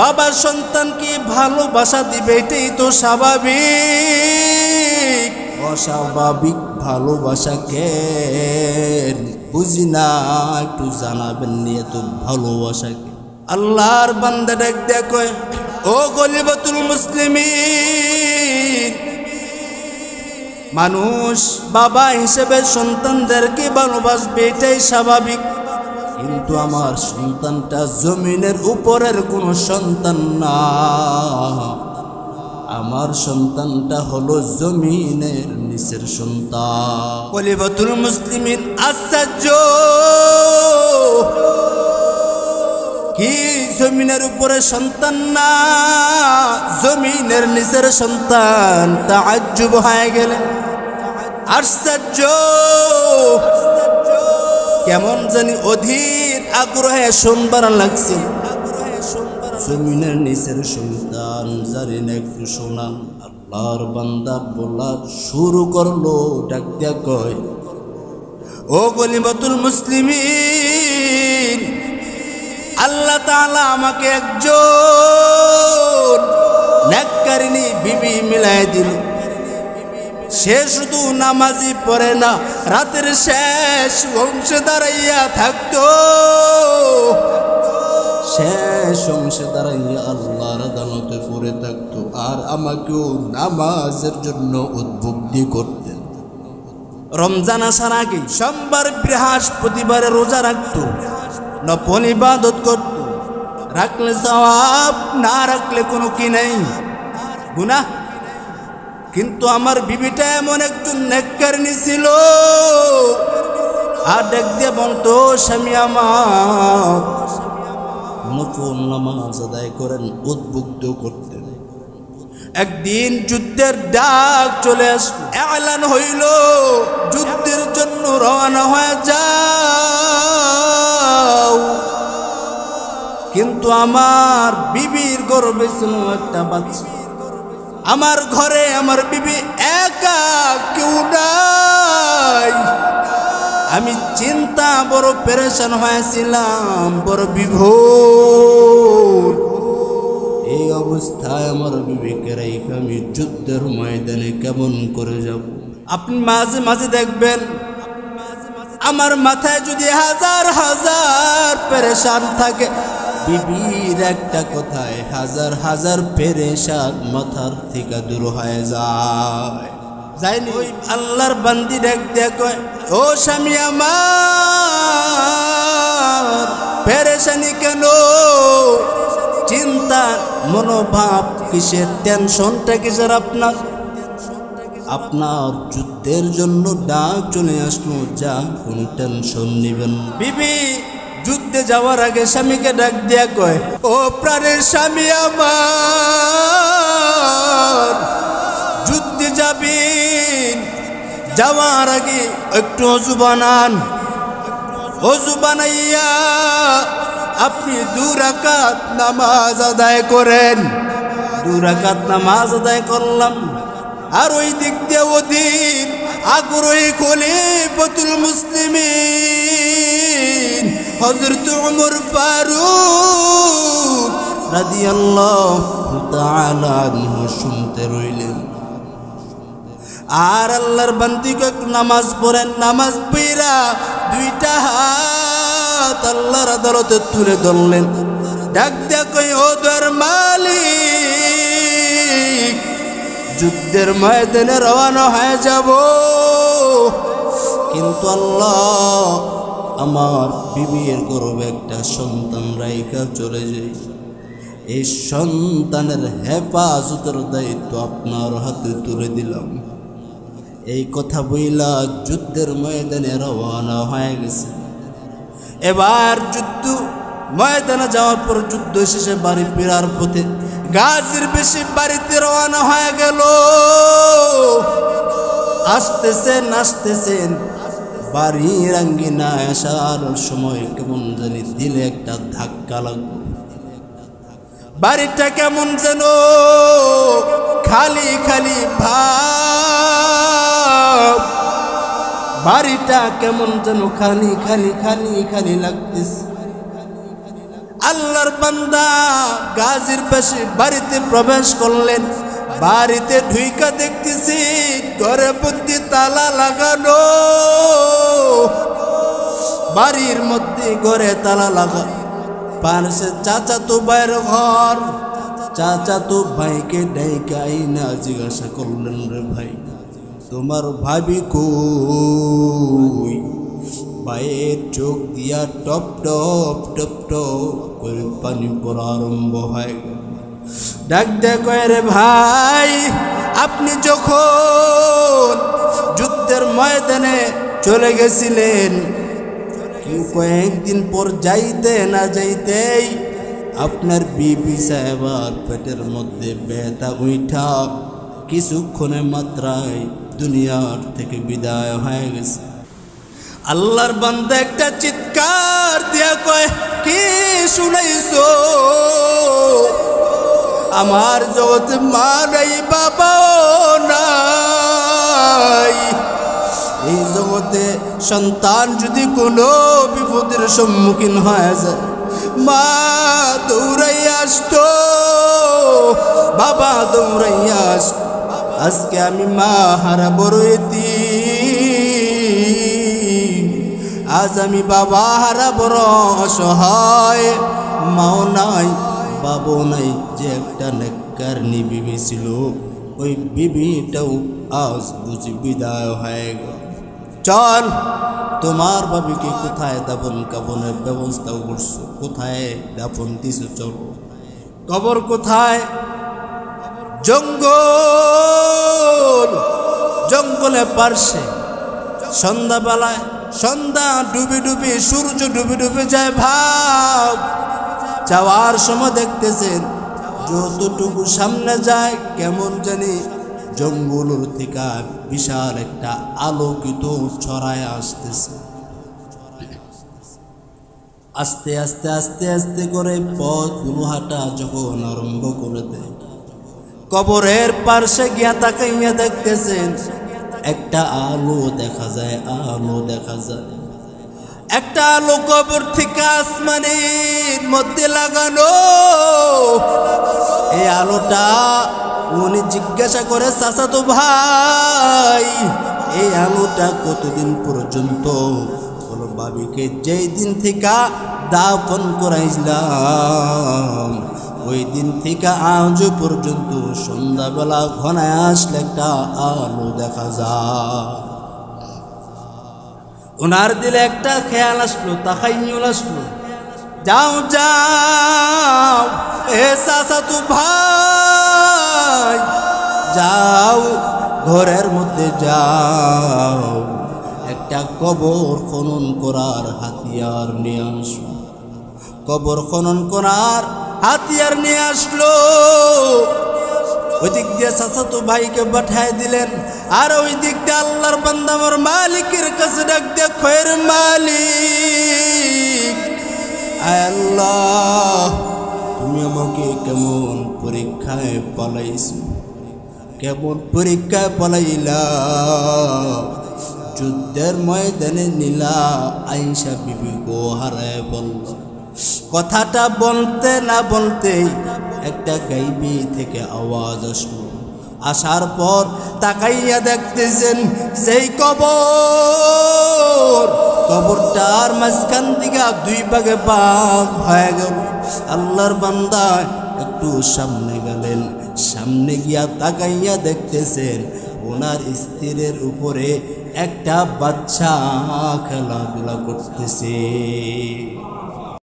বাবা সন্তানকে ভালোবাসা দিবে, এটাই তো স্বাভাবিক। অস্বাভাবিক ভালোবাসা কেন বুঝি না, একটু জানাবেন নিয়ে তো ভালোবাসা কে? আল্লাহর বান্দা ডাক দেয়া কয়, ও গলিবাতুল মুসলিমিন, মানুষ বাবা হিসেবে সন্তানদেরকে ভালোবাসবে, এটাই স্বাভাবিক। কিন্তু আমার সন্তানটা জমিনের উপরের কোন সন্তান না, আমার সন্তানটা হলো জমিনের নিচের সন্তান। গলিবাতুল মুসলিমিন আশ্চর্য, কি জমিনের উপরে সন্তান না, জমিনের নিচের সন্তান? তাআজ্জুব হয়ে গেলেন, আশ্চর্য, কেমন জানি অধীর আগ্রহে শুনবার লাগছে। জমিনের নিচের সন্তান, জানি না, একটু শোনান। আল্লাহর বান্দা বলার শুরু করলো, ডাক দিয়া কয়, ও গলিবাতুল মুসলিমিন, আল্লাহ তাআলা আমাকে একজন নেককারিনী বিবি মিলাই দিল। সে শুধু নামাজি পড়ে না, রাতের শেষ অংশে দাঁড়াইয়া থাকতো, শেষ অংশে দাঁড়াইয়া আল্লাহর আদালতে পড়ে থাকতো, আর আমাকেও নামাজের জন্য উদ্বুদ্ধ করতেন। রমজান আসার আগে সোমবার বৃহস্পতিবারে রোজা রাখতো, নফল ইবাদত করত, রাখলে সওয়াব, না রাখলে কোনো কি নেই, গুনাহ। কিন্তু আমার বিবিটা এমন একজন নেককারিনী ছিল, আর ডাক দিয়ে বলতো, স্বামী আমার নফল নামাজ আদায় করেন, উদ্বুদ্ধ করতেন। একদিন যুদ্ধের ডাক চলে আসলো, এলান হইল যুদ্ধের জন্য রওনা হয়ে যাও। কিন্তু আমার বিবির গর্ভে ছিল একটা বাচ্চা, আমার ঘরে আমার বিবি একা, কেউ নাই। আমি চিন্তা বড় পেরেশান হয়েছিলাম, বড় বিভোর। এই অবস্থায় আমার বিবিকে রেখে আমি যুদ্ধের ময়দানে কেমন করে যাব? আপনি মাঝে মাঝে দেখবেন আমার মাথায় যদি হাজার হাজার পেরেশান থাকে, বিবির একটা কথায় হাজার হাজার পেরেশান মাথার থেকে দূর হয়ে যায়। যাইনি ওই আল্লাহর বান্দি ডাক দিয়া কয়, ও স্বামী আমার পেরেশানি কেন, চিন্তা মনোভাব কিসের, টেনশনটা কিসের আপনার? আপনার যুদ্ধের জন্য ডাক চলে আসলো, যা কোন টেনশন নিবেন। বিবি যুদ্ধে যাওয়ার আগে স্বামীকে ডাক দিয়া কয়, ও প্রাণের স্বামী আমার, যুদ্ধে যাবেন, যাওয়ার আগে একটু ওযু বানান। ওযু বানাইয়া আপনি 2 রাকাত নামাজ আদায় করেন। 2 রাকাত নামাজ আদায় করলাম, আর ওই দিক দিয়ে ওদিন আগ্রহী খলিফাতুল মুসলিমিন হযরত ওমর ফারুক রাদিয়াল্লাহু তাআলা আনহু শুনতে রইলেন। আর আল্লাহর বান্দিকে একটু নামাজ পড়েন। নামাজ পড়া 2টা হাত আল্লাহর আদালতে তুলে ধরলেন, ডাক দিয়া কই, ও দর মালিক, যুদ্ধের ময়দানে রওনা হয়ে যাব, কিন্তু আল্লাহ আমার বিবির গর্ভে একটা সন্তান রাইখা চলে যায়, এই সন্তানের হেফাজতের দায়িত্ব আপনার হাতে তুলে দিলাম। এই কথা বইলা যুদ্ধের ময়দানে রওনা হয়ে গেছে। এবার যুদ্ধ ময়দানে যাওয়ার পর যুদ্ধ শেষে বাড়ি ফেরার পথে গাজীর বেশি বাড়িতে রওনা হয়ে গেল। আসতেছেন আসতেছেন, বাড়ির আঙ্গিনায় আসার সময় কেমন জানি দিলে একটা ধাক্কা লাগলো। বাড়িটা কেমন যেন খালি খালি ভাব, বাড়িটা কেমন যেন খালি খালি খালি খালি লাগতেছে। আল্লাহর বান্দা গাজীর পাশে বাড়িতে প্রবেশ করলেন। বাড়িতে ঢুইকা দেখতেছি ঘরে প্রতি তালা লাগানো, বাড়ির মধ্যে ঘরে তালা লাগা। পাশে চাচাতো ভাইয়ের ঘর। চাচাতো ভাইকে ডাইকাই না জিজ্ঞাসা করলেন, রে ভাই তোমার ভাবি কই? ভাইয়ের চোখ দিয়া টপ টপ টপ টপ করে পানি পড়া আরম্ভ হয়। ডাক দেখ রে ভাই, আপনি যখন যুদ্ধের ময়দানে চলে গেছিলেন, কয়েকদিন পর যাইতে না যাইতেই আপনার বিবি সাহেবার পেটের মধ্যে ব্যথা উঠা কিছুক্ষণের মাত্রায় দুনিয়ার থেকে বিদায় হয়ে গেছে। আল্লাহর বান্দা একটা চিৎকার দিয়া কয়, কি শুনাইছো? আমার জগতে মা নাই, বাবাও নাই। এই জগতে সন্তান যদি কোনো বিপদের সম্মুখীন হয়ে যায়, মা দৌড়াইয়া আসতো, বাবা দৌড়াইয়া আসতো। আজকে আমি মা হারাবো এতিম, আজ আমি বাবা হারাবো অসহায়। মাও নাই, বাবু নাই। যে একটা নেককারনি বিবি ছিল, ওই বিবিটাও আজ বুঝি বিদায় হয়ে গেল। চল, তোমার ভাবিকে কোথায় দাফন কাফনের ব্যবস্থা করছো? কোথায় দাফন দিছো? চল। কবর কোথায়? জঙ্গল, জঙ্গলে পার্শ্বে। সন্ধ্যাবেলায়, সন্ধ্যা ডুবে ডুবে, সূর্য ডুবে ডুবে যায়। ভাব যাওয়ার সময় দেখতেছেন যতটুকু সামনে যায় কেমন জানি জঙ্গলের থেকে বিশাল একটা আলোকিত ছড়ায় আসতেছে। আস্তে আস্তে আস্তে আস্তে করে পথগুলো হাঁটা যখন আরম্ভ করে দেয়, কবরের পার্শ্বে গিয়া তাকাইয়া দেখতেছেন একটা আলো দেখা যায়, আলো দেখা যায়। একটা আলো কবর থেকে আসমানের মধ্যে লাগানো। এই আলোটা উনি জিজ্ঞাসা করে, চাচাতো ভাই এই আলোটা কতদিন পর্যন্ত? বলো, ভাবিকে যেই দিন থেকে দাফন করাইছিলাম ওই দিন থেকে আজ পর্যন্ত সন্ধ্যাবেলা ঘনায় আসলে একটা আলো দেখা যায়। ওনার দিলে একটা খেয়াল আসলো, তাকাইল আসলো, যাও যাও এ চাচাতো ভাই, যাও ঘরের মধ্যে যাও, একটা কবর খনন করার হাতিয়ার নিয়ে আসো। কবর খনন করার হাতিয়ার নিয়ে আসলো। ওই দিক দিয়ে চাচাতো ভাইকে পাঠায় দিলেন, আর ওই দিক দিয়ে আল্লাহর বান্দা আমার মালিকের কাছে ডাক দিয়ে, খয়ের মালিক, আল্লাহ তুমি আমাকে কেমন পরীক্ষায় পালাইছো, কেমন পরীক্ষায় পালাইলা। যুদ্ধের ময়দানে নীলা আয়েশা বিবি গো হারায় বলল। কথাটা বলতে না বলতেই একটা গাইবি থেকে আওয়াজ আসলো। আসার পর তাকাইয়া দেখতেছেন সেই কবর, কবরটার মাঝখান থেকে দুই ভাগে ভাগ হয়ে গেল। আল্লাহর বান্দা একটু সামনে গেলেন, সামনে গিয়া তাকাইয়া দেখতেছেন ওনার স্ত্রীর উপরে একটা বাচ্চা খেলাধুলা করতেছে।